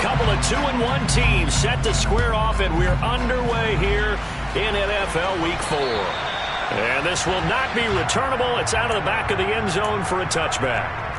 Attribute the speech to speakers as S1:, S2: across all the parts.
S1: couple of 2-1 teams set to square off, and we're underway here in NFL Week 4. And this will not be returnable. It's out of the back of the end zone for a touchback.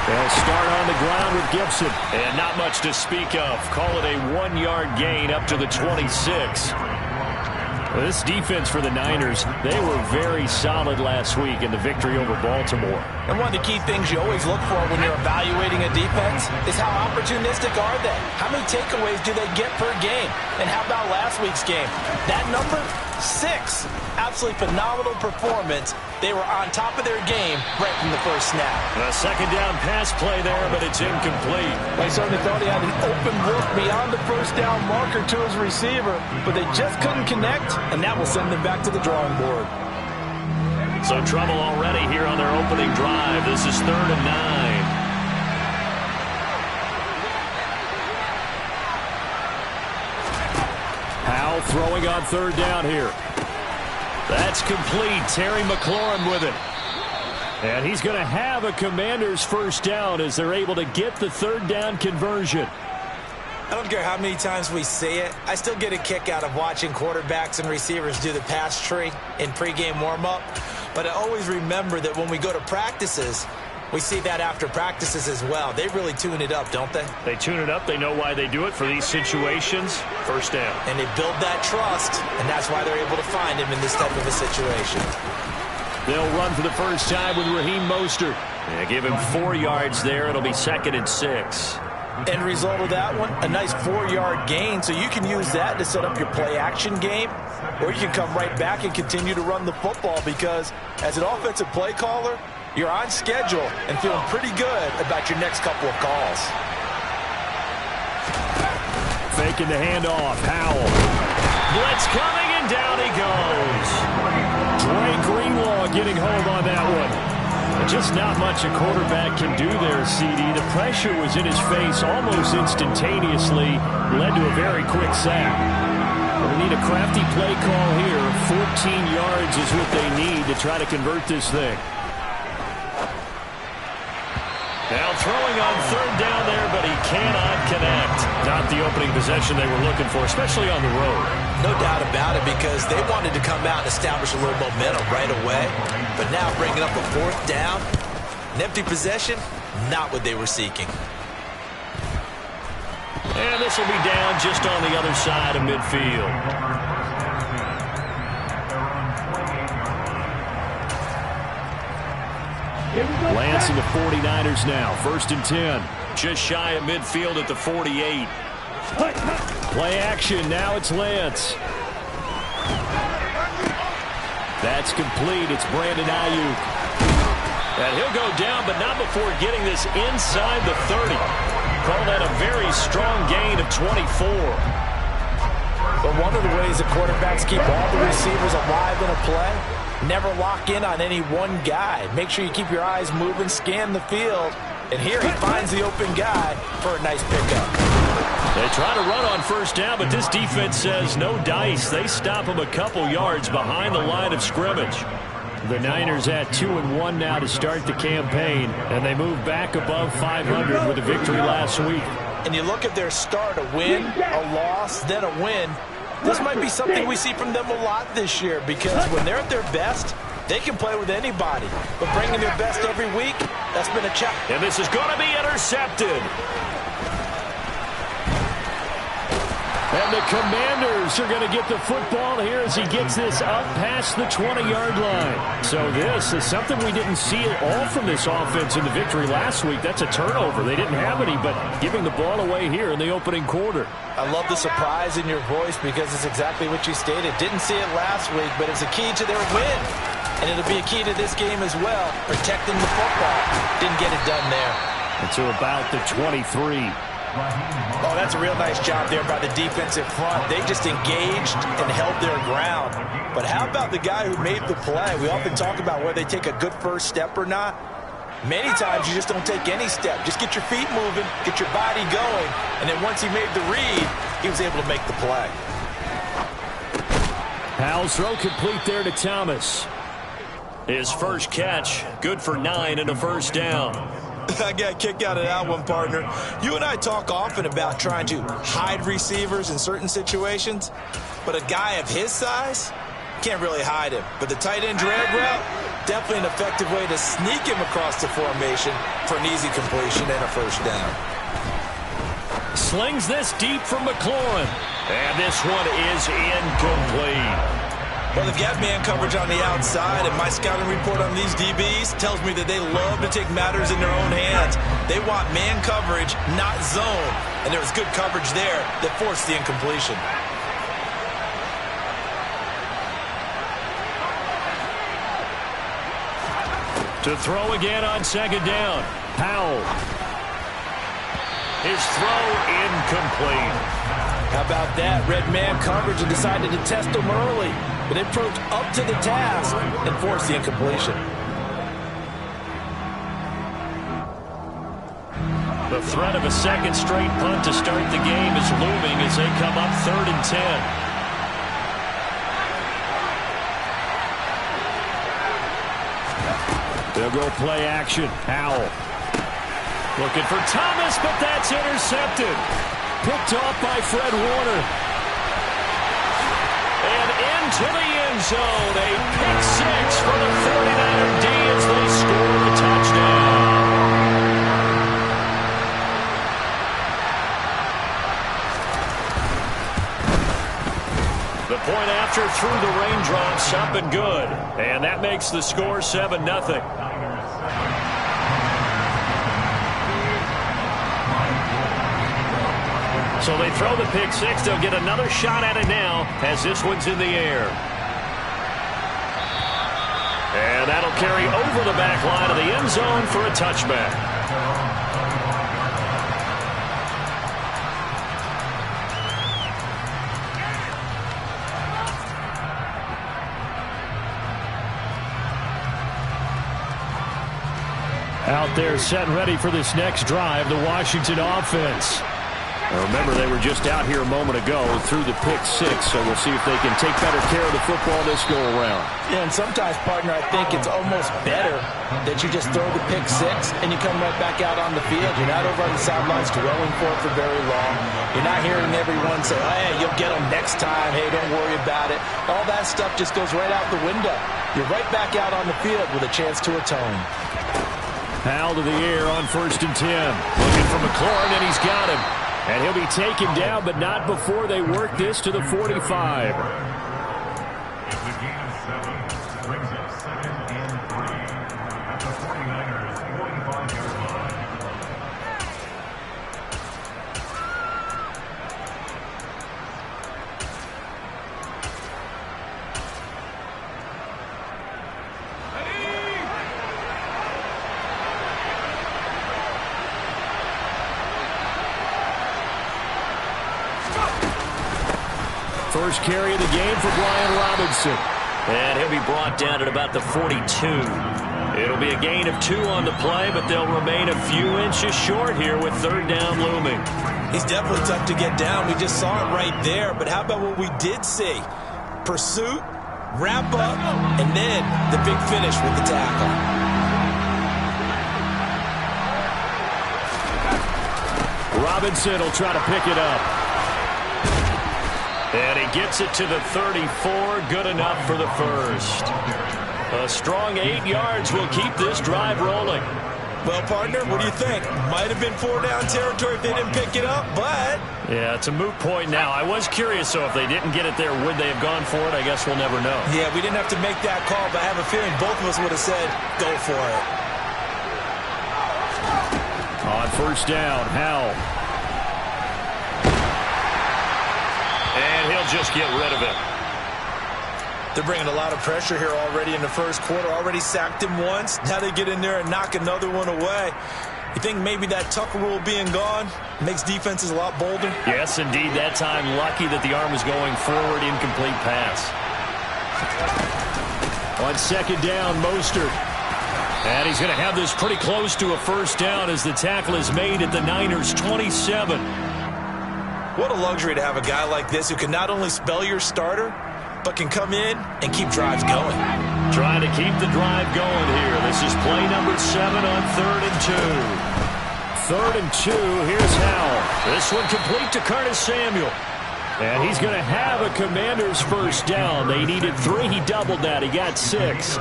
S1: They'll start on the ground with Gibson. And not much to speak of. Call it a 1-yard gain up to the 26. Well, this defense for the Niners, they were very solid last week in the victory over Baltimore.
S2: And one of the key things you always look for when you're evaluating a defense is how opportunistic are they? How many takeaways do they get per game? And how about last week's game? That number, 6. Absolutely phenomenal performance. They were on top of their game right from the first snap.
S1: A second down pass play there, but it's incomplete.
S2: They certainly thought he had an open look beyond the first down marker to his receiver, but they just couldn't connect, and that will send them back to the drawing board.
S1: So trouble already here on their opening drive. This is 3rd and 9. Powell throwing on 3rd down here. That's complete. Terry McLaurin with it. And he's going to have a Commanders first down as they're able to get the 3rd down conversion.
S2: I don't care how many times we say it. I still get a kick out of watching quarterbacks and receivers do the pass tree in pregame warm-up. But I always remember that when we go to practices, we see that after practices as well. They really tune it up, don't they?
S1: They tune it up. They know why they do it for these situations. First down.
S2: And they build that trust, and that's why they're able to find him in this type of a situation.
S1: They'll run for the first time with Raheem Mostert. Yeah, give him 4 yards there. It'll be 2nd and 6.
S2: End result of that one, a nice 4-yard gain, so you can use that to set up your play-action game, or you can come right back and continue to run the football because as an offensive play caller, you're on schedule and feeling pretty good about your next couple of calls.
S1: Faking the handoff. Powell. Blitz coming, and down he goes. Dre Greenlaw getting home on that one. Just not much a quarterback can do there, CD. The pressure was in his face almost instantaneously. Led to a very quick sack. They need a crafty play call here. 14 yards is what they need to try to convert this thing. Now throwing on 3rd down there, but he cannot connect. Not the opening possession they were looking for, especially on the road.
S2: No doubt about it, because they wanted to come out and establish a little momentum right away. But now bringing up a 4th down, an empty possession, not what they were seeking.
S1: And this will be down just on the other side of midfield. Lance and the 49ers now. 1st and 10. Just shy of midfield at the 48. Play action. Now it's Lance. That's complete. It's Brandon Ayuk. And he'll go down, but not before getting this inside the 30. Call that a very strong gain of 24.
S2: But one of the ways that quarterbacks keep all the receivers alive in a play, never lock in on any one guy. Make sure you keep your eyes moving, scan the field. And here he finds the open guy for a nice pickup.
S1: They try to run on 1st down, but this defense says no dice. They stop him a couple yards behind the line of scrimmage. The Niners at 2-1 now to start the campaign, and they move back above 500 with a victory last week.
S2: And you look at their start, a win, a loss, then a win. This might be something we see from them a lot this year, because when they're at their best, they can play with anybody. But bringing their best every week, that's been a challenge.
S1: And this is going to be intercepted. And the Commanders are going to get the football here as he gets this up past the 20-yard line. So this is something we didn't see at all from this offense in the victory last week. That's a turnover. They didn't have any, but giving the ball away here in the opening quarter.
S2: I love the surprise in your voice because it's exactly what you stated. Didn't see it last week, but it's a key to their win. And it'll be a key to this game as well, protecting the football. Didn't get it done there.
S1: And to about the 23.
S2: Oh, that's a real nice job there by the defensive front. They just engaged and held their ground. But how about the guy who made the play? We often talk about whether they take a good first step or not. Many times you just don't take any step. Just get your feet moving, get your body going, and then once he made the read, he was able to make the play.
S1: Powell's throw complete there to Thomas. His first catch, good for 9 and a first down.
S2: I got a kick out of that one, partner. You and I talk often about trying to hide receivers in certain situations, but a guy of his size can't really hide him. But the tight end drag route, definitely an effective way to sneak him across the formation for an easy completion and a first down.
S1: Slings this deep from McLaurin, and this one is incomplete.
S2: Well, they've got man coverage on the outside, and my scouting report on these DBs tells me that they love to take matters in their own hands. They want man coverage, not zone, and there was good coverage there that forced the incompletion.
S1: To throw again on second down, Powell. His throw incomplete.
S2: How about that? Red man coverage and decided to test him early. But they approached up to the task and forced the incompletion.
S1: The threat of a second straight punt to start the game is looming as they come up 3rd and 10. They'll go play action. Powell looking for Thomas, but that's intercepted. Picked off by Fred Warner. And into the end zone. A pick 6 for the 49er D as they score the touchdown. The point after through the raindrops, up and good. And that makes the score 7-0. So they throw the pick 6. They'll get another shot at it now as this one's in the air. And that'll carry over the back line of the end zone for a touchback. Out there set and ready for this next drive, the Washington offense. Now remember, they were just out here a moment ago through the pick 6, so we'll see if they can take better care of the football this go-around.
S2: Yeah, and sometimes, partner, I think it's almost better that you just throw the pick 6 and you come right back out on the field. You're not over on the sidelines dwelling for it for very long. You're not hearing everyone say, oh, hey, you'll get them next time. Hey, don't worry about it. All that stuff just goes right out the window. You're right back out on the field with a chance to atone.
S1: Powell to the air on 1st and 10. Looking for McLaurin, and he's got him. And he'll be taken down, but not before they work this to the 45. First carry of the game for Brian Robinson. And he'll be brought down at about the 42. It'll be a gain of 2 on the play, but they'll remain a few inches short here with 3rd down looming.
S2: He's definitely tough to get down. We just saw it right there. But how about what we did see? Pursuit, wrap up, and then the big finish with the tackle.
S1: Robinson will try to pick it up. And he gets it to the 34. Good enough for the first. A strong 8 yards will keep this drive rolling.
S2: Well, partner, what do you think? Might have been 4-down territory if they didn't pick it up, but...
S1: Yeah, it's a moot point now. I was curious, so if they didn't get it there, would they have gone for it? I guess we'll never know.
S2: Yeah, we didn't have to make that call, but I have a feeling both of us would have said, go for it.
S1: On 1st down, Howell. And he'll just get rid of it.
S2: They're bringing a lot of pressure here already in the first quarter. Already sacked him once. Now they get in there and knock another one away. You think maybe that Tucker rule being gone makes defenses a lot bolder?
S1: Yes, indeed. That time lucky that the arm is going forward. Incomplete pass. On 2nd down, Mostert. And he's going to have this pretty close to a first down as the tackle is made at the Niners' 27.
S2: What a luxury to have a guy like this who can not only spell your starter, but can come in and keep drives going.
S1: Trying to keep the drive going here. This is play number 7 on 3rd and 2. 3rd and 2, here's Howell. This one complete to Curtis Samuel. And he's going to have a Commanders first down. They needed 3. He doubled that. He got 6.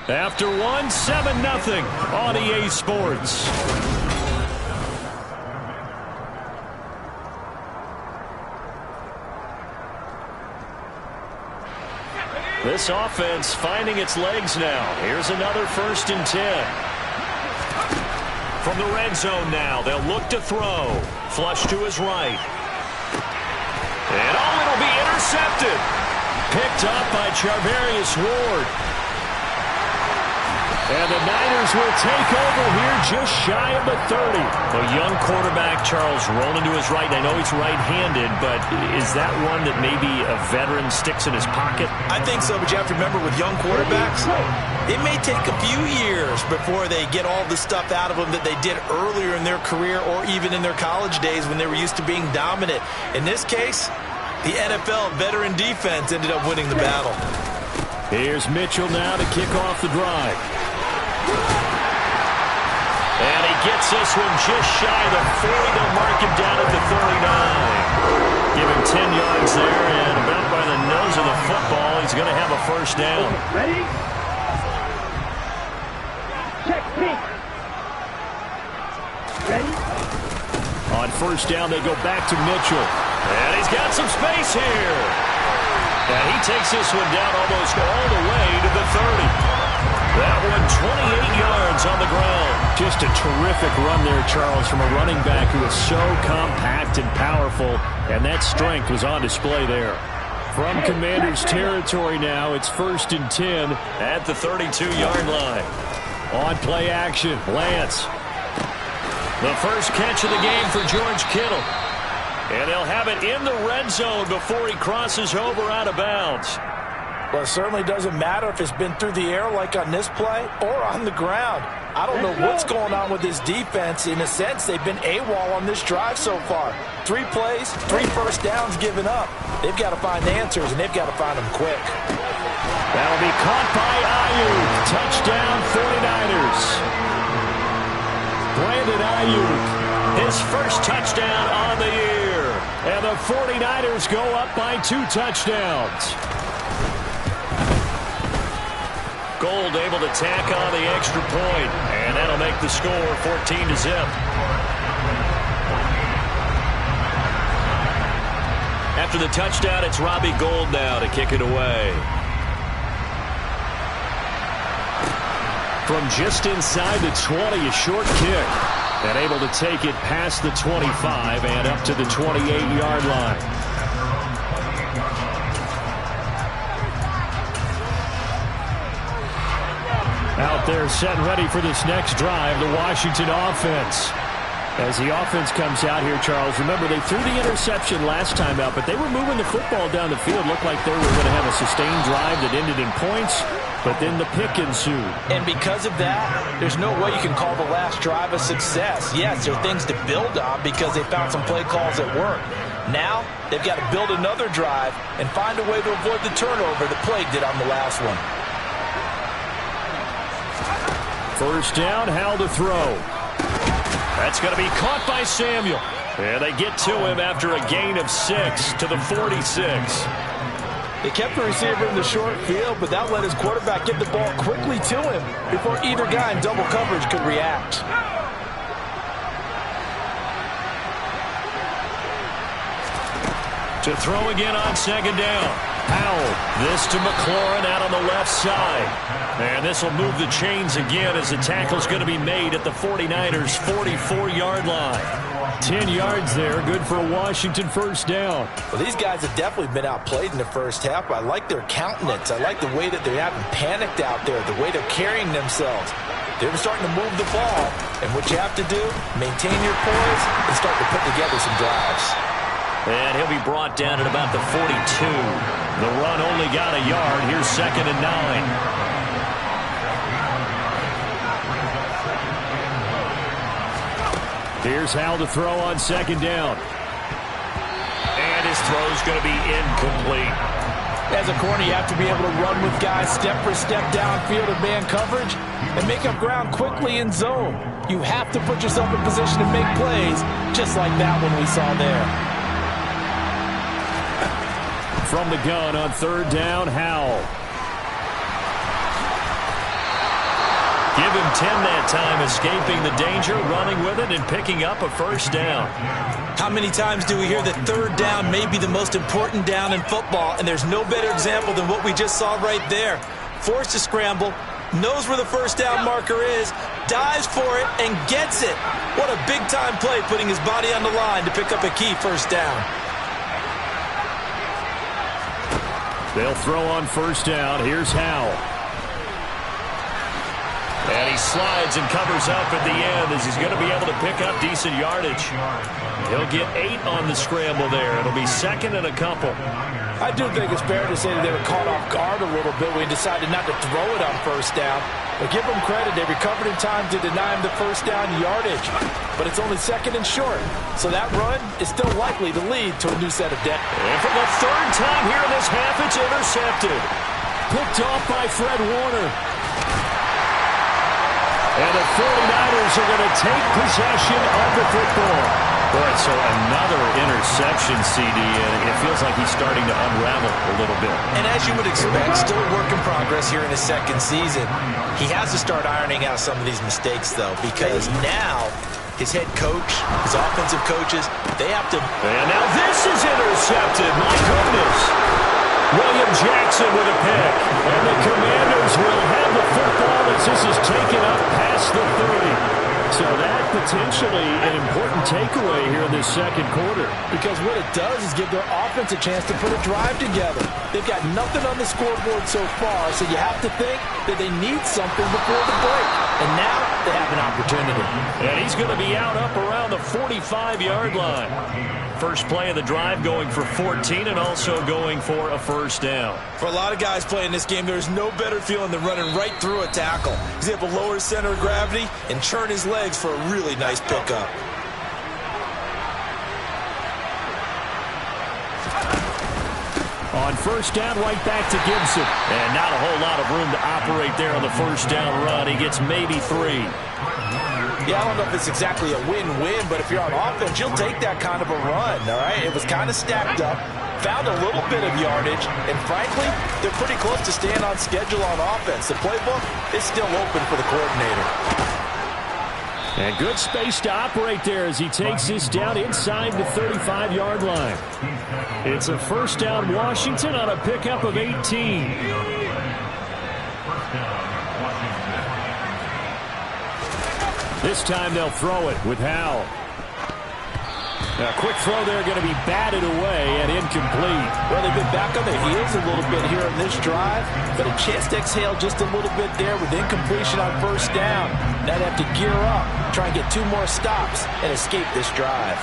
S1: After 1, 7-0 on EA Sports. This offense finding its legs now. Here's another 1st and 10. From the red zone now, they'll look to throw. Flush to his right. And it'll be intercepted. Picked up by Charvarius Ward. And the Niners will take over here just shy of the 30. A young quarterback, Charles, rolling to his right. I know he's right-handed, but is that one that maybe a veteran sticks in his pocket?
S2: I think so, but you have to remember with young quarterbacks, it may take a few years before they get all the stuff out of them that they did earlier in their career or even in their college days when they were used to being dominant. In this case, the NFL veteran defense ended up winning the battle.
S1: Here's Mitchell now to kick off the drive. And he gets this one just shy of the 40. They'll mark him down at the 39. Give him 10 yards there, and about by the nose of the football, he's going to have a first down.
S3: Ready? Check, peek. Ready?
S1: On first down, they go back to Mitchell. And he's got some space here. And he takes this one down almost all the way to the 30. That one 28 yards on the ground. Just a terrific run there, Charles, from a running back who is so compact and powerful, and that strength was on display there. From Commanders territory now, it's 1st and 10 at the 32-yard line. On play action, Lance. The first catch of the game for George Kittle. And they'll have it in the red zone before he crosses over out of bounds.
S2: Well, it certainly doesn't matter if it's been through the air like on this play or on the ground. I don't know what's going on with this defense. In a sense, they've been AWOL on this drive so far. 3 plays, 3 first downs given up. They've got to find answers, and they've got to find them quick.
S1: That'll be caught by Ayuk. Touchdown 49ers. Brandon Ayuk, his first touchdown on the year. And the 49ers go up by 2 touchdowns. Gold able to tack on the extra point, and that'll make the score 14-0. After the touchdown, it's Robbie Gould now to kick it away. From just inside the 20, a short kick. And able to take it past the 25 and up to the 28-yard line. Out there set and ready for this next drive, the Washington offense. As the offense comes out here, Charles, remember they threw the interception last time out, but they were moving the football down the field. Looked like they were going to have a sustained drive that ended in points, but then the pick ensued.
S2: And because of that, there's no way you can call the last drive a success. Yes, there are things to build on because they found some play calls that work. Now, they've got to build another drive and find a way to avoid the turnover that plagued it on the last one.
S1: First down, Howell to throw. That's going to be caught by Samuel. And they get to him after a gain of 6 to the 46.
S2: They kept the receiver in the short field, but that let his quarterback get the ball quickly to him before either guy in double coverage could react.
S1: To throw again on second down. Howell, this to McLaurin out on the left side. And this will move the chains again as the tackle's going to be made at the 49ers' 44-yard line. 10 yards there, good for a Washington first down.
S2: Well, these guys have definitely been outplayed in the first half. I like their countenance. I like the way that they haven't panicked out there, the way they're carrying themselves. They're starting to move the ball, and what you have to do, maintain your poise and start to put together some drives.
S1: And he'll be brought down at about the 42. The run only got a yard. Here's 2nd and 9. Here's Howell to throw on 2nd down. And his throw's going to be incomplete.
S2: As a corner, you have to be able to run with guys step for step downfield in man coverage and make up ground quickly in zone. You have to put yourself in position to make plays, just like that one we saw there.
S1: From the gun on 3rd down, Howell. Give him 10 that time, escaping the danger, running with it, and picking up a 1st down.
S2: How many times do we hear that 3rd down may be the most important down in football, and there's no better example than what we just saw right there. Forced to scramble, knows where the 1st down marker is, dives for it, and gets it. What a big-time play, putting his body on the line to pick up a key 1st down.
S1: They'll throw on 1st down. Here's Howell. And he slides and covers up at the end as he's going to be able to pick up decent yardage. He'll get 8 on the scramble there. It'll be 2nd and a couple.
S2: I do think it's fair to say that they were caught off guard a little bit when he decided not to throw it on 1st down. But give them credit, they recovered in time to deny him the 1st down yardage. But it's only 2nd and short. So that run is still likely to lead to a new set of depth.
S1: And for the 3rd time here in this half, it's intercepted. Picked off by Fred Warner. And the 49ers are going to take possession of the football. Boy, so another interception, CD, and it feels like he's starting to unravel a little bit.
S2: And as you would expect, still a work in progress here in his 2nd season. He has to start ironing out some of these mistakes, though, because now his head coach, his offensive coaches, they have to...
S1: And now this is intercepted. My goodness. William Jackson with a pick. And the Commanders will have the football as this is taken up past the 30. So that potentially an important takeaway here in this 2nd quarter.
S2: Because what it does is give their offense a chance to put a drive together. They've got nothing on the scoreboard so far, so you have to think that they need something before the break. And now they have an opportunity.
S1: And he's going to be out up around the 45-yard line. First play of the drive going for 14 and also going for a 1st down.
S2: For a lot of guys playing this game, there's no better feeling than running right through a tackle. He's able to lower his center of gravity and churn his legs for a really nice pickup.
S1: On 1st down, right back to Gibson. And not a whole lot of room to operate there on the 1st down run. He gets maybe 3.
S2: Yeah, I don't know if it's exactly a win-win, but if you're on offense, you'll take that kind of a run, all right? It was kind of stacked up, found a little bit of yardage, and frankly, they're pretty close to staying on schedule on offense. The playbook is still open for the coordinator.
S1: And good space to operate there as he takes this down inside the 35-yard line. It's a 1st down Washington on a pickup of 18. This time they'll throw it with Howell. A quick throw there going to be batted away and incomplete.
S2: Well, they've been back on their heels a little bit here on this drive, but a chance to exhale just a little bit there with incompletion on 1st down. Now they have to gear up, try and get 2 more stops, and escape this drive.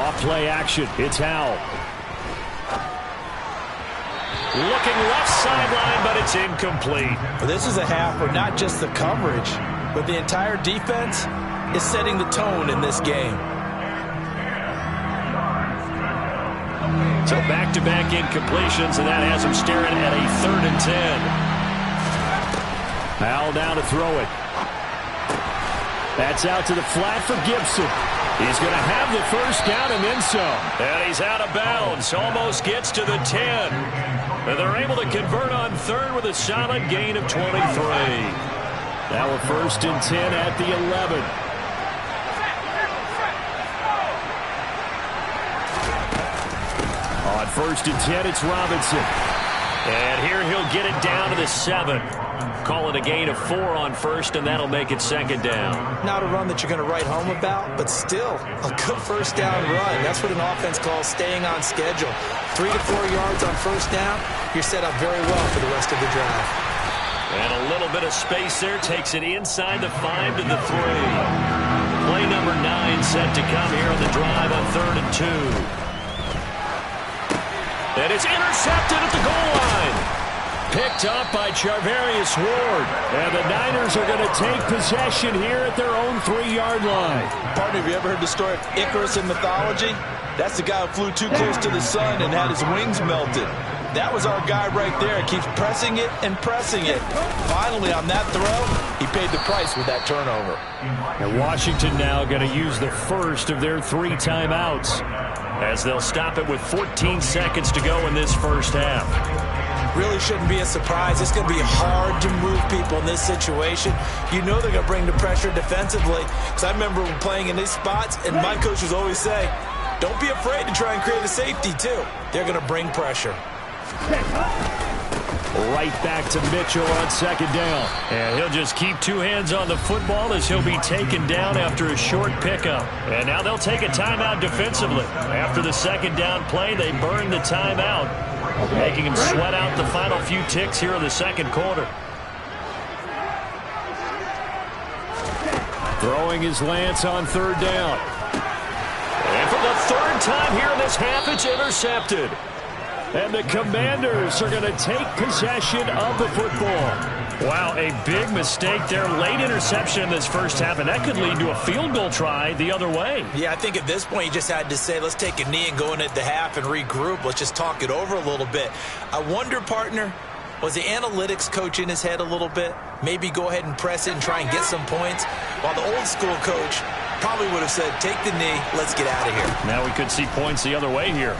S1: Off-play action. It's Howell. Looking left sideline, but it's incomplete.
S2: Well, this is a half where not just the coverage, but the entire defense is setting the tone in this game.
S1: So back-to-back incompletions, and that has him staring at a 3rd and 10. Howell down to throw it. That's out to the flat for Gibson. He's going to have the 1st down and then some. And he's out of bounds. Almost gets to the 10. And they're able to convert on 3rd with a solid gain of 23. Now a 1st and 10 at the 11. On 1st and 10, it's Robinson. And here he'll get it down to the 7. Call it a gain of 4 on 1st, and that'll make it 2nd down.
S2: Not a run that you're going to write home about, but still a good 1st down run. That's what an offense calls staying on schedule. 3 to 4 yards on 1st down, you're set up very well for the rest of the drive.
S1: And a little bit of space there takes it inside the 5 to the 3. Play number 9 set to come here on the drive on 3rd and 2. And it's intercepted at the goal line. Picked up by Charvarius Ward. And the Niners are going to take possession here at their own 3-yard line.
S2: Partner, have you ever heard the story of Icarus in mythology? That's the guy who flew too close to the sun and had his wings melted. That was our guy right there. He keeps pressing it and pressing it. Finally, on that throw, he paid the price with that turnover.
S1: And Washington now going to use the first of their 3 timeouts as they'll stop it with 14 seconds to go in this first half.
S2: Really shouldn't be a surprise. It's going to be hard to move people in this situation. You know they're going to bring the pressure defensively. Because I remember playing in these spots, and my coaches always say, don't be afraid to try and create a safety, too. They're going to bring pressure.
S1: Right back to Mitchell on 2nd down. And he'll just keep 2 hands on the football as he'll be taken down after a short pickup. And now they'll take a timeout defensively. After the 2nd down play, they burn the timeout, making him sweat out the final few ticks here in the 2nd quarter. Throwing is Lance on 3rd down. And for the 3rd time here in this half, it's intercepted. And the Commanders are going to take possession of the football. Wow, a big mistake there. Late interception in this first half, and that could lead to a field goal try the other way.
S2: Yeah, I think at this point you just had to say, let's take a knee and go in at the half and regroup. Let's just talk it over a little bit. I wonder, partner, was the analytics coach in his head a little bit? Maybe go ahead and press it and try and get some points? While the old school coach probably would have said, take the knee, let's get out of here.
S1: Now we could see points the other way here.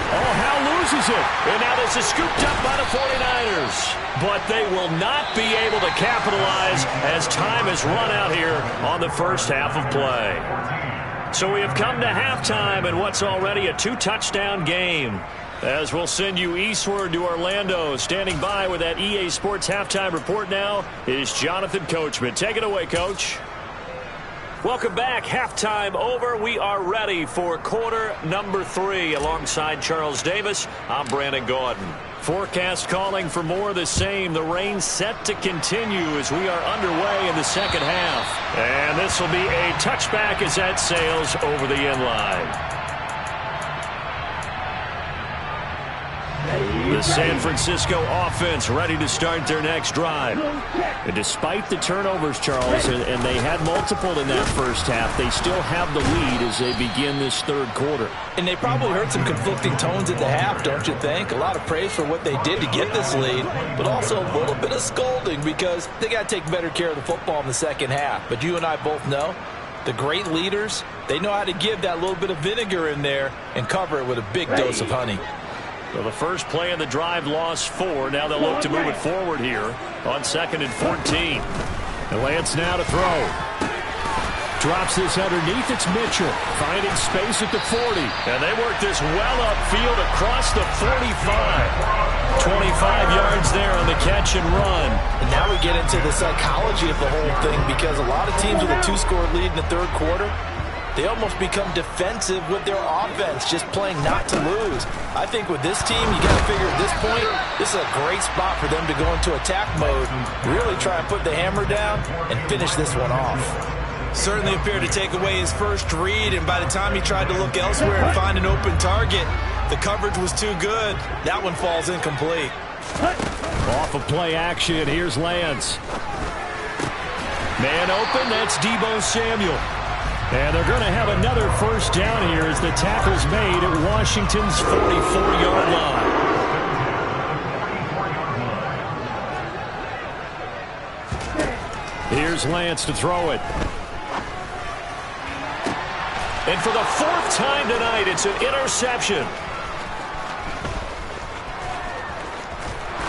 S1: Oh, Hal loses it. And now this is scooped up by the 49ers. But they will not be able to capitalize as time has run out here on the first half of play. So we have come to halftime in what's already a 2-touchdown game. As we'll send you eastward to Orlando. Standing by with that EA Sports halftime report now is Jonathan Coachman. Take it away, Coach. Welcome back. Halftime over. We are ready for quarter number 3. Alongside Charles Davis, I'm Brandon Gaudin. Forecast calling for more of the same. The rain set to continue as we are underway in the second half. And this will be a touchback as that sails over the end line. The San Francisco offense ready to start their next drive. And despite the turnovers, Charles, and they had multiple in that first half, they still have the lead as they begin this 3rd quarter.
S2: And they probably heard some conflicting tones at the half, don't you think? A lot of praise for what they did to get this lead, but also a little bit of scolding because they got to take better care of the football in the second half. But you and I both know the great leaders, they know how to give that little bit of vinegar in there and cover it with a big dose of honey.
S1: So the first play of the drive lost 4. Now they'll look to move it forward here on 2nd and 14. And Lance now to throw. Drops this underneath. It's Mitchell finding space at the 40. And they work this well upfield across the 45. 25 yards there on the catch and run.
S2: And now we get into the psychology of the whole thing because a lot of teams with a 2-score lead in the 3rd quarter, they almost become defensive with their offense, just playing not to lose. I think with this team, you got to figure at this point, this is a great spot for them to go into attack mode and really try and put the hammer down and finish this one off. Certainly appeared to take away his first read, and by the time he tried to look elsewhere and find an open target, the coverage was too good. That one falls incomplete.
S1: Off of play action, here's Lance. Man open, that's Deebo Samuel. And they're going to have another first down here as the tackle's made at Washington's 44-yard line. Here's Lance to throw it. And for the 4th time tonight, it's an interception.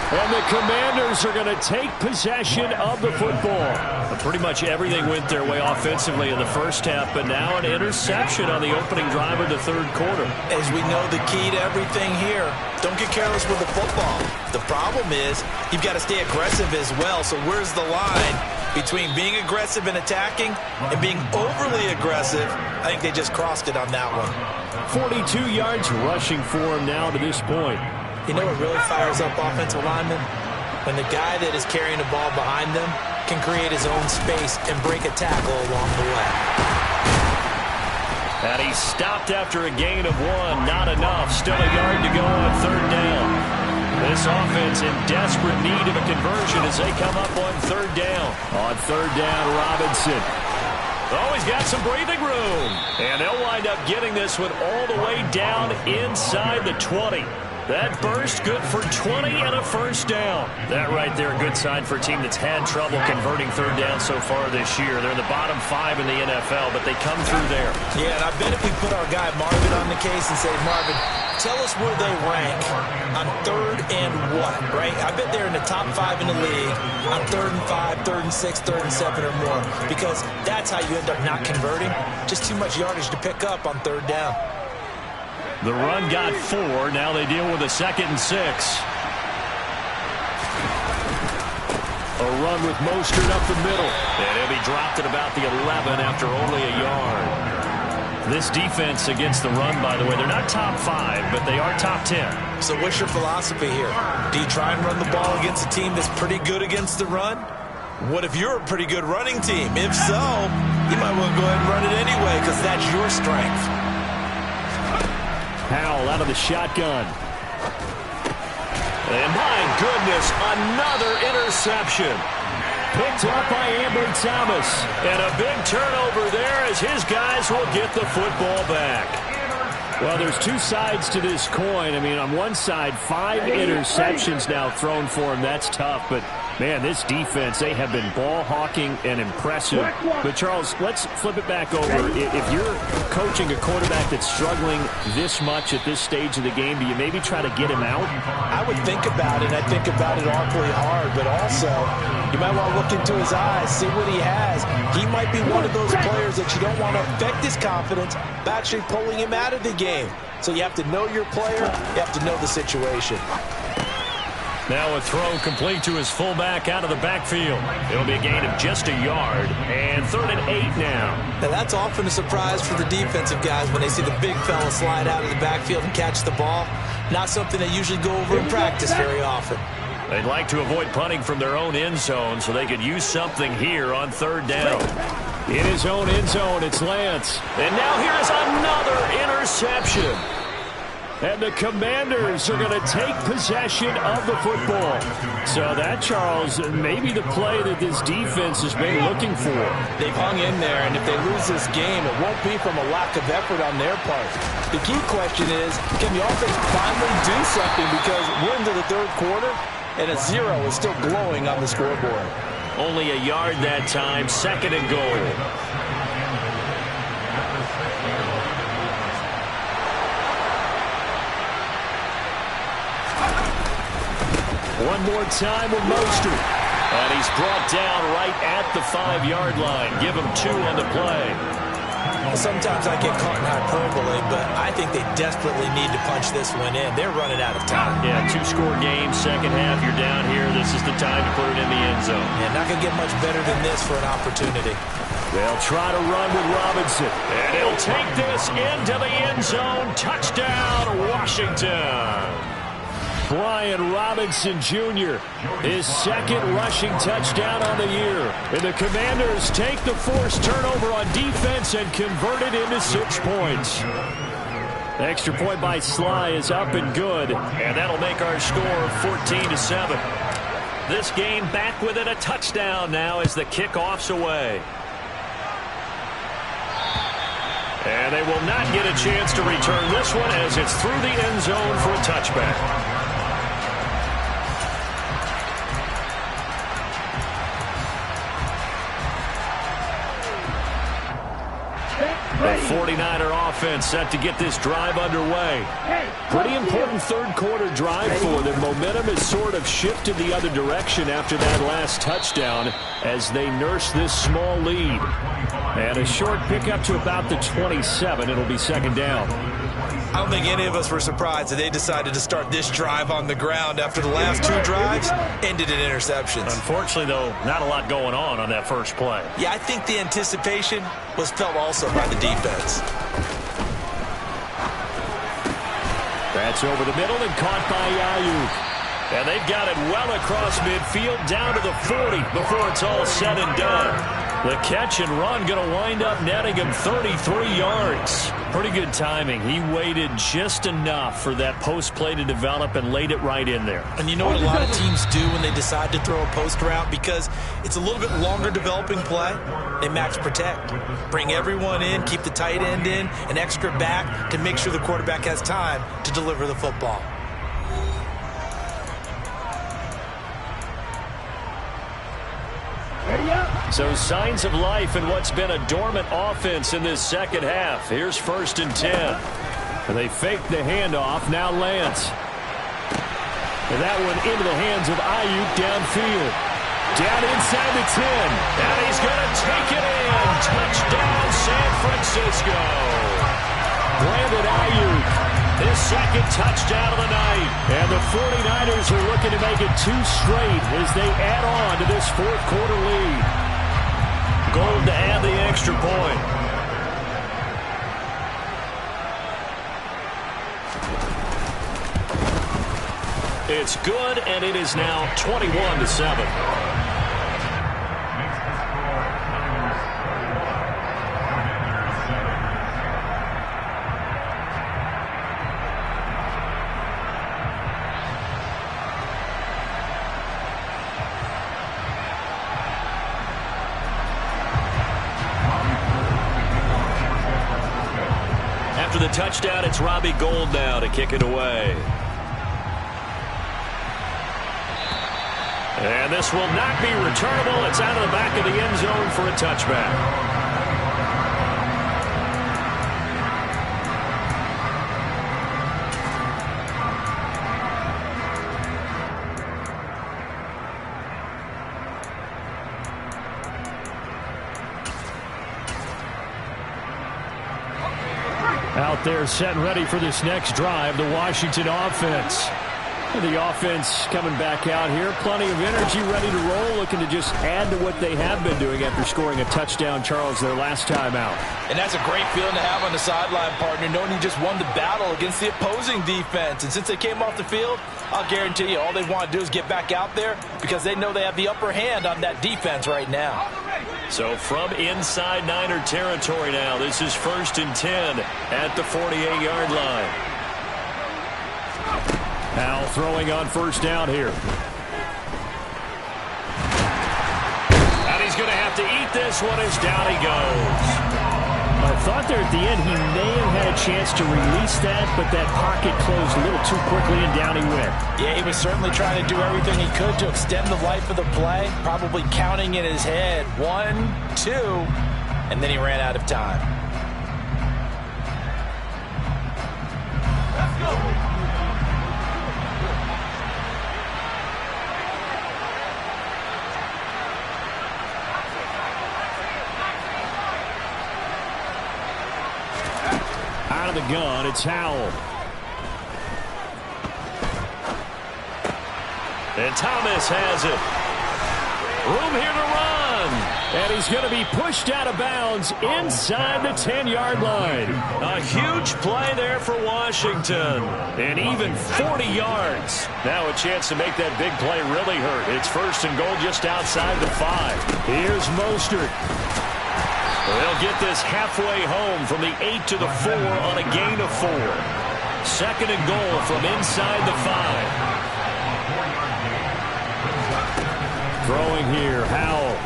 S1: And the Commanders are going to take possession of the football. Pretty much everything went their way offensively in the first half, but now an interception on the opening drive of the 3rd quarter. As we know, the key to everything here, don't get careless with the football. The problem is you've got to stay aggressive as well. So where's the line between being aggressive and attacking and being overly aggressive? I think they just crossed it on that one. 42 yards rushing for him now to this point. You know what really fires up offensive linemen? When the guy that is carrying the ball behind them
S2: can create his own space and break a tackle along the way.
S1: And he stopped after a gain of 1. Not enough. Still a yard to go on 3rd down. This offense in desperate need of a conversion as they come up on 3rd down. On 3rd down, Robinson. Oh, he's got some breathing room. And they'll wind up getting this one all the way down inside the 20. That burst good for 20 and a 1st down. That right there, a good sign for a team that's had trouble converting 3rd down so far this year. They're in the bottom 5 in the NFL, but they come through there.
S2: Yeah, and I bet if we put our guy Marvin on the case and say, Marvin, tell us where they rank on 3rd and what, right? I bet they're in the top 5 in the league on 3rd and 5, 3rd and 6, 3rd and 7 or more, because that's how you end up not converting. Just too much yardage to pick up on 3rd down.
S1: The run got 4. Now they deal with a 2nd and 6. A run with Mostert up the middle. And he'll be dropped at about the 11 after only a yard. This defense against the run, by the way, they're not top 5, but they are top 10.
S2: So what's your philosophy here? Do you try and run the ball against a team that's pretty good against the run? What if you're a pretty good running team? If so, you might well go ahead and run it anyway because that's your strength.
S1: Howell out of the shotgun. And my goodness, another interception. Picked up by Ambry Thomas. And a big turnover there as his guys will get the football back. Well, there's two sides to this coin. I mean, on one side, 5 interceptions now thrown for him. That's tough. But, man, this defense, they have been ball hawking and impressive. But, Charles, let's flip it back over. If you're coaching a quarterback that's struggling this much at this stage of the game, do you maybe try to get him out?
S2: I would think about it. I think about it awfully hard. But also, you might want to look into his eyes, see what he has. He might be one of those players that you don't want to affect his confidence by actually pulling him out of the game. So you have to know your player. You have to know the situation.
S1: Now a throw complete to his fullback out of the backfield. It'll be a gain of just a yard. And 3rd and 8 now.
S2: Now that's often a surprise for the defensive guys when they see the big fella slide out of the backfield and catch the ball. Not something they usually go over in practice very often.
S1: They'd like to avoid punting from their own end zone so they could use something here on 3rd down. In his own end zone, it's Lance. And now here is another interception. And the Commanders are going to take possession of the football. So that, Charles, maybe the play that this defense has been looking for.
S2: They've hung in there, and if they lose this game, it won't be from a lack of effort on their part. The key question is, can the offense finally do something? Because we're into the 3rd quarter, and a 0 is still glowing on the scoreboard.
S1: Only a yard that time, 2nd and goal. One more time with Mostert. And he's brought down right at the 5-yard line. Give him 2 on the play.
S2: Sometimes I get caught in hyperbole, but I think they desperately need to punch this one in. They're running out of time.
S1: Yeah, 2-score game, second half, you're down here. This is the time to put it in the end zone.
S2: Yeah, not going to get much better than this for an opportunity.
S1: They'll try to run with Robinson. And he'll take this into the end zone. Touchdown, Washington. Brian Robinson Jr., his 2nd rushing touchdown on the year. And the Commanders take the forced turnover on defense and convert it into 6 points. The extra point by Sly is up and good. And that'll make our score 14-7. This game back within a touchdown now as the kickoff's away. And they will not get a chance to return this one as it's through the end zone for a touchback. The 49er offense set to get this drive underway. Pretty important 3rd quarter drive for them. Momentum has sort of shifted the other direction after that last touchdown as they nurse this small lead. And a short pickup to about the 27. It'll be 2nd down.
S2: I don't think any of us were surprised that they decided to start this drive on the ground after the last 2 drives ended in interceptions.
S1: Unfortunately, though, not a lot going on that first play.
S2: Yeah, I think the anticipation was felt also by the defense.
S1: That's over the middle and caught by Ayuk. And they've got it well across midfield down to the 40 before it's all said and done. The catch and run going to wind up netting him 33 yards. Pretty good timing. He waited just enough for that post play to develop and laid it right in there.
S2: And you know what a lot of teams do when they decide to throw a post route? Because it's a little bit longer developing play. They max protect. Bring everyone in, keep the tight end in, an extra back to make sure the quarterback has time to deliver the football.
S1: So signs of life in what's been a dormant offense in this second half. Here's 1st and 10. And they fake the handoff. Now Lance. And that one into the hands of Ayuk downfield. Down inside the 10. And he's going to take it in. Touchdown San Francisco. Brandon Ayuk. His second touchdown of the night. And the 49ers are looking to make it 2 straight as they add on to this fourth quarter lead. Gold to add the extra point. It's good, and it is now 21-7. After the touchdown, it's Robbie Gould now to kick it away. And this will not be returnable. It's out of the back of the end zone for a touchback. Out there set and ready for this next drive, the Washington offense. The offense coming back out here. Plenty of energy, ready to roll, looking to just add to what they have been doing after scoring a touchdown, Charles, their last time out.
S2: And that's a great feeling to have on the sideline, partner, knowing you just won the battle against the opposing defense. And since they came off the field, I'll guarantee you all they want to do is get back out there because they know they have the upper hand on that defense right now.
S1: So from inside Niner territory now, this is 1st and 10 at the 48-yard line. Now throwing on 1st down here. And he's going to have to eat this one as down he goes. I thought there at the end he may have had a chance to release that, but that pocket closed a little too quickly and down he went.
S2: Yeah, he was certainly trying to do everything he could to extend the life of the play, probably counting in his head 1, 2, and then he ran out of time. Let's go.
S1: Out of the gun, it's Howell. And Thomas has it. Room here to run. And he's going to be pushed out of bounds inside the 10-yard line. A huge play there for Washington. And even 40 yards. Now a chance to make that big play really hurt. It's 1st and goal just outside the 5. Here's Mostert. They'll get this halfway home from the 8 to the 4 on a gain of 4. 2nd and goal from inside the 5. Throwing here, Howell.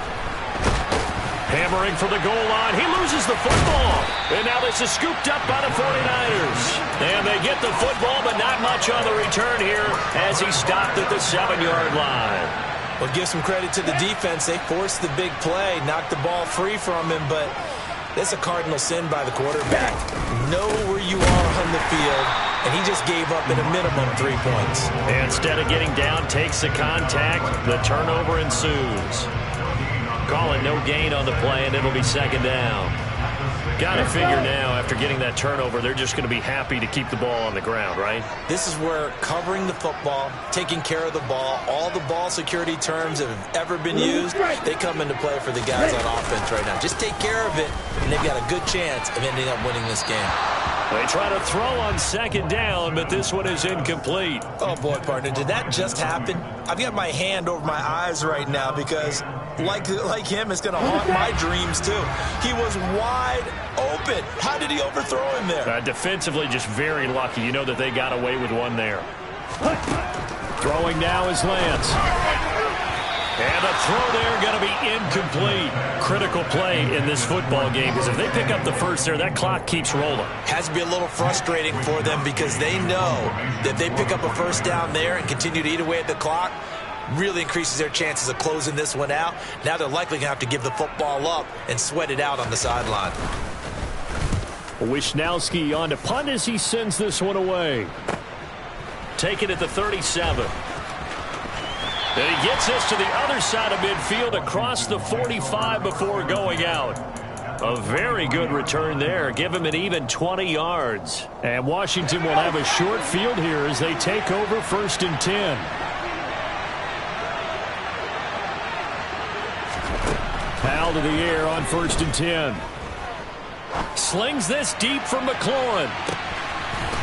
S1: Hammering for the goal line. He loses the football. And now this is scooped up by the 49ers. And they get the football, but not much on the return here as he stopped at the 7-yard line.
S2: Well, give some credit to the defense. They forced the big play, knocked the ball free from him, but that's a cardinal sin by the quarterback. Know where you are on the field, and he just gave up at a minimum 3 points.
S1: And instead of getting down, takes the contact. The turnover ensues. Call it no gain on the play, and it'll be 2nd down. Got to figure now, after getting that turnover, they're just going to be happy to keep the ball on the ground, right?
S2: This is where covering the football, taking care of the ball, all the ball security terms that have ever been used, they come into play for the guys on offense right now. Just take care of it, and they've got a good chance of ending up winning this game.
S1: They try to throw on second down, but this one is incomplete.
S2: Oh, boy, partner, did that just happen? I've got my hand over my eyes right now because, like him, it's going to haunt my dreams, too. He was wide open. How did he overthrow him there?
S1: Defensively, just very lucky. You know that they got away with one there. Throwing now is Lance. And the throw there going to be incomplete. Critical play in this football game because if they pick up the first there, that clock keeps rolling.
S2: Has to be a little frustrating for them because they know that they pick up a first down there and continue to eat away at the clock, really increases their chances of closing this one out. Now they're likely going to have to give the football up and sweat it out on the sideline.
S1: Wisnowski on to punt as he sends this one away. Take it at the 37. And he gets this to the other side of midfield across the 45 before going out. A very good return there. Give him an even 20 yards. And Washington will have a short field here as they take over 1st and 10. Powell to the air on 1st and 10. Slings this deep from McLaurin.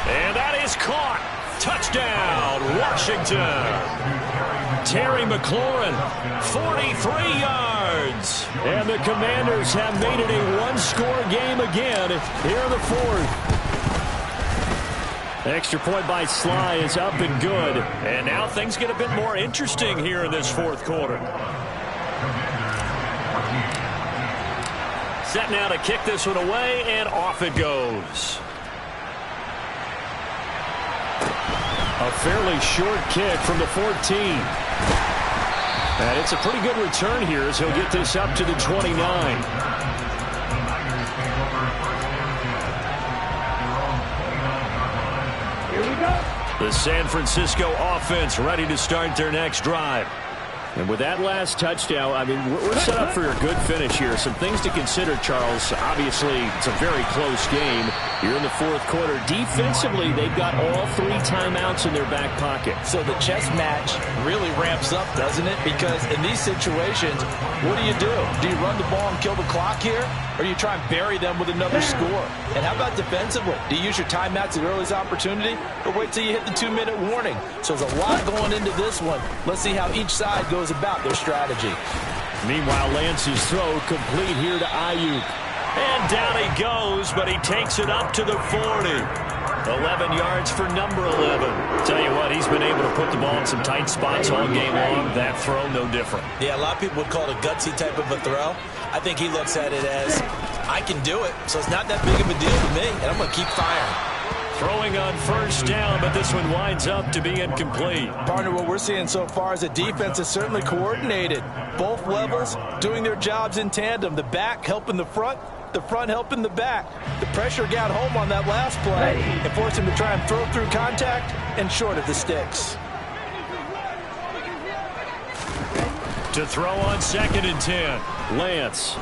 S1: And that is caught. Touchdown, Washington. Terry McLaurin, 43 yards. And the Commanders have made it a one-score game again here in the 4th. Extra point by Sly is up and good. And now things get a bit more interesting here in this 4th quarter. Set now to kick this one away, and off it goes. A fairly short kick from the 14. And it's a pretty good return here as he'll get this up to the 29.
S3: Here we go.
S1: The San Francisco offense ready to start their next drive. And with that last touchdown, I mean, we're set up for a good finish here. Some things to consider, Charles. Obviously, it's a very close game. You're in the 4th quarter. Defensively, they've got all 3 timeouts in their back pocket.
S2: So the chess match really ramps up, doesn't it? Because in these situations, what do? Do you run the ball and kill the clock here? Or do you try and bury them with another score? And how about defensively? Do you use your timeouts at the earliest opportunity? Or wait till you hit the 2-minute warning? So there's a lot going into this one. Let's see how each side goes about their strategy.
S1: Meanwhile, Lance's throw complete here to Ayuk. And down he goes, but he takes it up to the 40. 11 yards for number 11. Tell you what, he's been able to put the ball in some tight spots all game long. That throw, no different.
S2: Yeah, a lot of people would call it a gutsy type of a throw. I think he looks at it as, I can do it, so it's not that big of a deal to me, and I'm going to keep firing.
S1: Throwing on 1st down, but this one winds up to be incomplete.
S2: Partner, what we're seeing so far is the defense is certainly coordinated. Both levels doing their jobs in tandem. The back helping the front helping the back. The pressure got home on that last play and forced him to try and throw through contact and short of the sticks.
S1: To throw on 2nd and 10, Lance.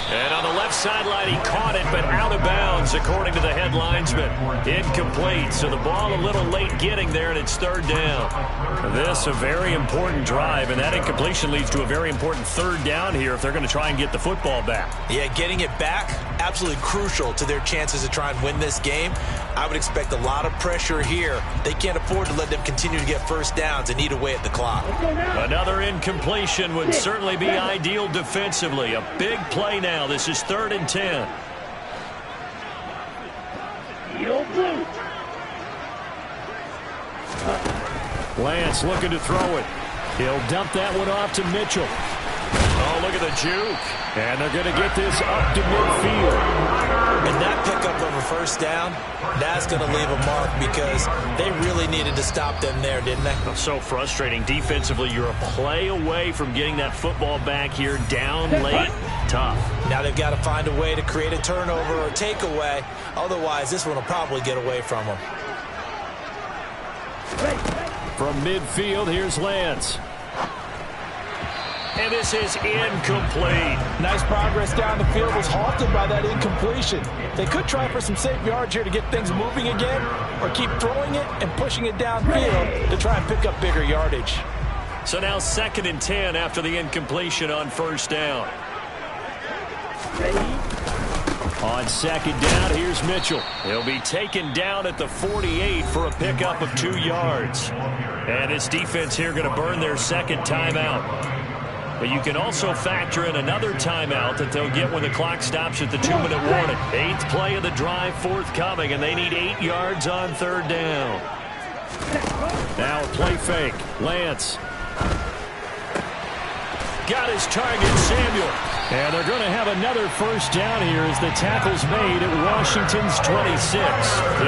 S1: And on the left sideline, he caught it, but out of bounds, according to the head linesman. Incomplete, so the ball a little late getting there, and it's 3rd down. This a very important drive, and that incompletion leads to a very important 3rd down here if they're going to try and get the football back.
S2: Yeah, getting it back, absolutely crucial to their chances to try and win this game. I would expect a lot of pressure here. They can't afford to let them continue to get 1st downs and eat away at the clock.
S1: Another incompletion would certainly be ideal defensively. A big play now. This is 3rd and 10. Lance looking to throw it. He'll dump that one off to Mitchell. Oh, look at the juke. And they're going to get this up to midfield.
S2: And that pickup of a 1st down, that's going to leave a mark because they really needed to stop them there, didn't they?
S1: So frustrating. Defensively, you're a play away from getting that football back here down late. Tough.
S2: Now they've got to find a way to create a turnover or takeaway. Otherwise, this one will probably get away from them.
S1: From midfield, here's Lance. And this is incomplete.
S2: Nice progress down the field was halted by that incompletion. They could try for some safe yards here to get things moving again, or keep throwing it and pushing it downfield to try and pick up bigger yardage.
S1: So now 2nd and 10 after the incompletion on 1st down. On second down, here's Mitchell. He'll be taken down at the 48 for a pickup of 2 yards. And this defense here going to burn their second timeout. But you can also factor in another timeout that they'll get when the clock stops at the 2-minute warning. 8th play of the drive forthcoming, and they need 8 yards on third down. Now a play fake. Lance. Got his target, Samuel. And they're going to have another first down here as the tackle's made at Washington's 26.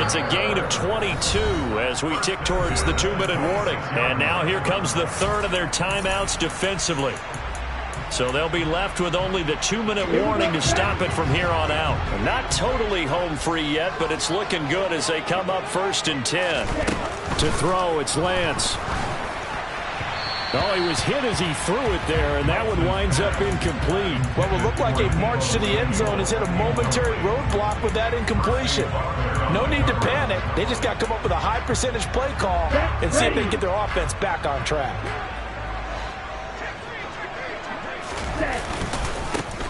S1: It's a gain of 22 as we tick towards the 2-minute warning. And now here comes the third of their timeouts defensively. So they'll be left with only the 2-minute warning to stop it from here on out. Not totally home free yet, but it's looking good as they come up 1st and 10. To throw, it's Lance. Oh, he was hit as he threw it there, and that one winds up incomplete.
S2: What would look like a march to the end zone has hit a momentary roadblock with that incompletion. No need to panic. They just got to come up with a high percentage play call and see if they can get their offense back on track.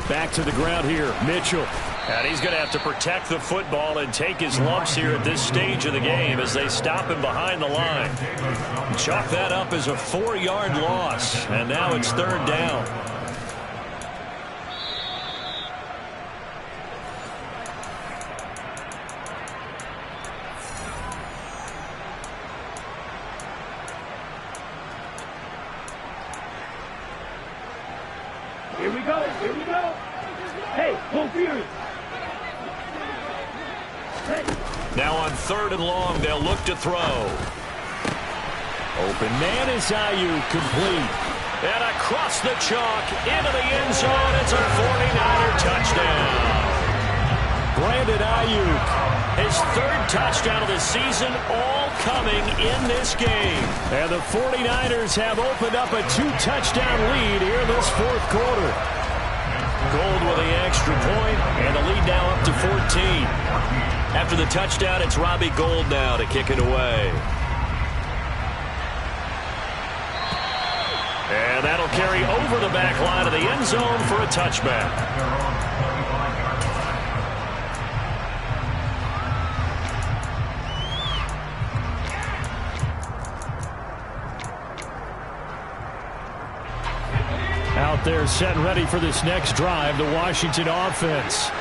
S1: Back to the ground here, Mitchell. And he's going to have to protect the football and take his lumps here at this stage of the game as they stop him behind the line. Chalk that up as a 4-yard loss, and now it's third down.
S3: Here we go. Here we go. Hey, go Fury.
S1: Now on 3rd and long, they'll look to throw. Open man is Ayuk, complete. And across the chalk, into the end zone, it's a 49er touchdown. Brandon Ayuk, his 3rd touchdown of the season, all coming in this game. And the 49ers have opened up a 2-touchdown lead here in this 4th quarter. Gold with the extra point, and the lead now up to 14. After the touchdown, it's Robbie Gould now to kick it away. And that'll carry over the back line of the end zone for a touchback. Out there set and ready for this next drive, the Washington offense.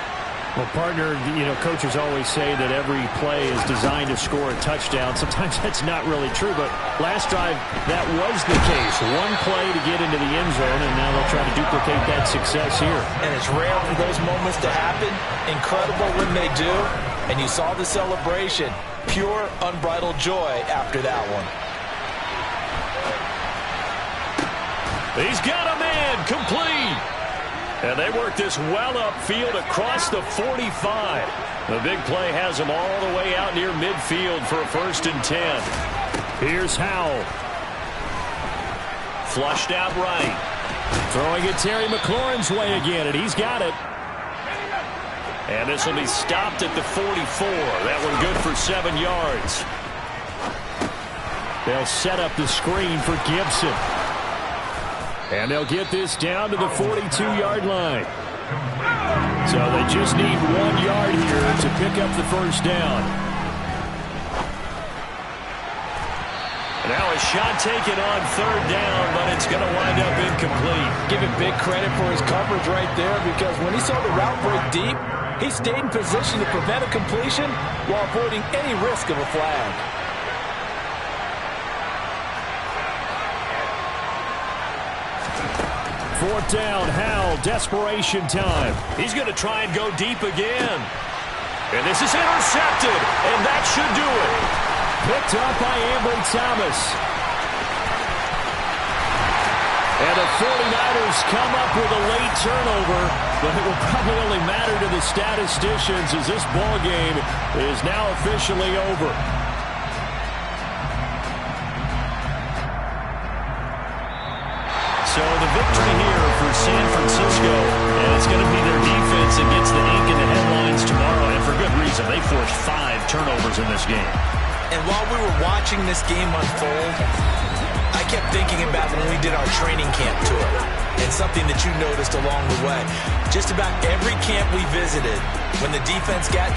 S1: Well, partner, coaches always say that every play is designed to score a touchdown. Sometimes that's not really true, but last drive, that was the case. One play to get into the end zone, and now they'll try to duplicate that success here. And it's rare for those moments to happen. Incredible when they do. And you saw the celebration. Pure, unbridled joy after that one. He's got a man, complete. And they work this well upfield across the 45. The big play has them all the way out near midfield for a 1st and 10. Here's Howell. Flushed out right. Throwing it Terry McLaurin's way again, and he's got it. And this will be stopped at the 44. That one good for 7 yards. They'll set up the screen for Gibson. And they'll get this down to the 42-yard line. So they just need 1 yard here to pick up the first down. Now a shot taken on 3rd down, but it's going to wind up incomplete. Give him big credit for his coverage right there, because when he saw the route break deep, he stayed in position to prevent a completion while avoiding any risk of a flag. 4th down, Howell, desperation time. He's going to try and go deep again. And this is intercepted, and that should do it. Picked up by Ambry Thomas. And the 49ers come up with a late turnover, but it will probably only matter to the statisticians as this ball game is now officially over. So the victory here for San Francisco, and it's going to be their defense that gets the ink in the headlines tomorrow, and for good reason. They forced 5 turnovers in this game. And while we were watching this game unfold, I
S2: kept thinking about when we did our training camp tour, and something that you noticed along the way. Just about every camp we visited, when the defense got